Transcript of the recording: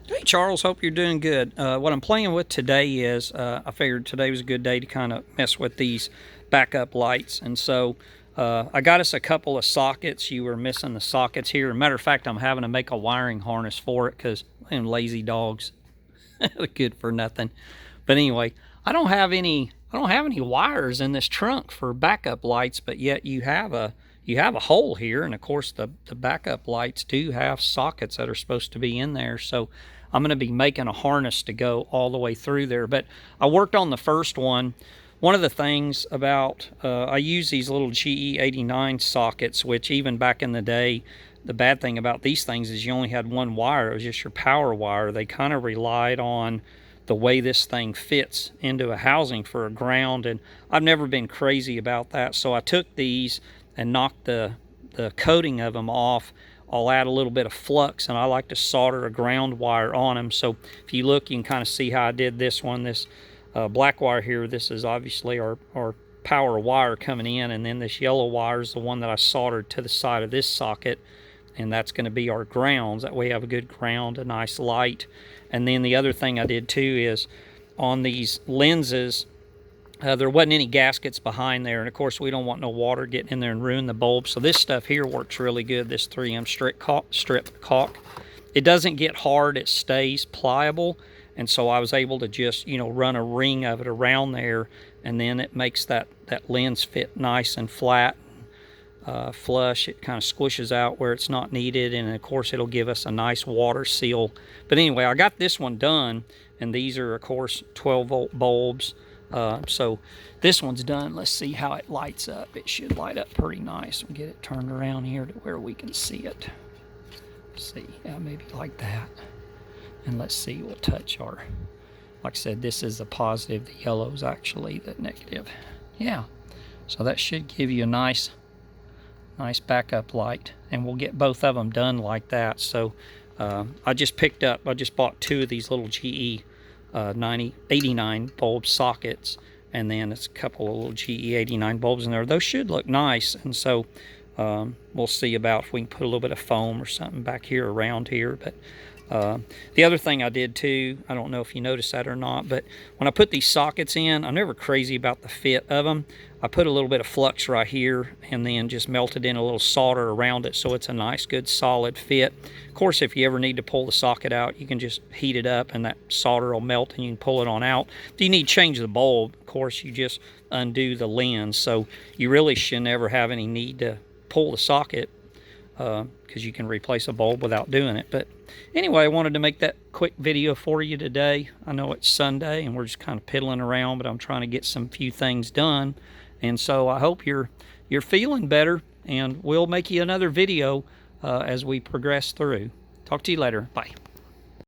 Hey Charles, hope you're doing good. What I'm playing with today is I figured today was a good day to kind of mess with these backup lights, and so I got us a couple of sockets. You were missing the sockets here. As a matter of fact, I'm having to make a wiring harness for it because them lazy dogs, good for nothing. But anyway, I don't have any. I don't have any wires in this trunk for backup lights, but yet you have a hole here, and of course the backup lights do have sockets that are supposed to be in there. So I'm going to be making a harness to go all the way through there. But I worked on the first one. One of the things about I use these little GE89 sockets, which even back in the day, the bad thing about these things is you only had one wire. It was just your power wire. They kind of relied on the way this thing fits into a housing for a ground, and I've never been crazy about that. So I took these and knocked the coating of them off. I'll add a little bit of flux, and I like to solder a ground wire on them. So if you look, you can kind of see how I did this one. This black wire here, this is obviously our power wire coming in, and then this yellow wire is the one that I soldered to the side of this socket, and that's going to be our grounds. That way we have a good ground, a nice light. And then the other thing I did too is on these lenses, there wasn't any gaskets behind there, and of course we don't want no water getting in there and ruin the bulb. So this stuff here works really good, this 3M strip caulk. It doesn't get hard, it stays pliable, and so I was able to just, run a ring of it around there, and then it makes that lens fit nice and flat, flush. It kind of squishes out where it's not needed, and of course it'll give us a nice water seal. But anyway, I got this one done, and these are of course 12-volt bulbs. So this one's done. Let's see how it lights up. It should light up pretty nice. We'll get it turned around here to where we can see it. Let's see, yeah, maybe like that. And let's see, we'll touch our, like I said, this is the positive, the yellow is actually the negative. Yeah, so that should give you a nice backup light, and we'll get both of them done like that. So I just bought two of these little GE 89 bulb sockets, and then it's a couple of little GE 89 bulbs in there. Those should look nice, and so we'll see about if we can put a little bit of foam or something back here around here. But the other thing I did too, I don't know if you noticed that or not, but when I put these sockets in, I'm never crazy about the fit of them. I put a little bit of flux right here and then just melted in a little solder around it so it's a nice, good, solid fit. Of course, if you ever need to pull the socket out, you can just heat it up and that solder will melt and you can pull it on out. If you need to change the bulb, of course, you just undo the lens. So you really should never have any need to pull the socket because you can replace a bulb without doing it. But anyway, I wanted to make that quick video for you today. I know it's Sunday and we're just kind of piddling around, but I'm trying to get some few things done. And so I hope you're feeling better, and we'll make you another video as we progress through. Talk to you later. Bye.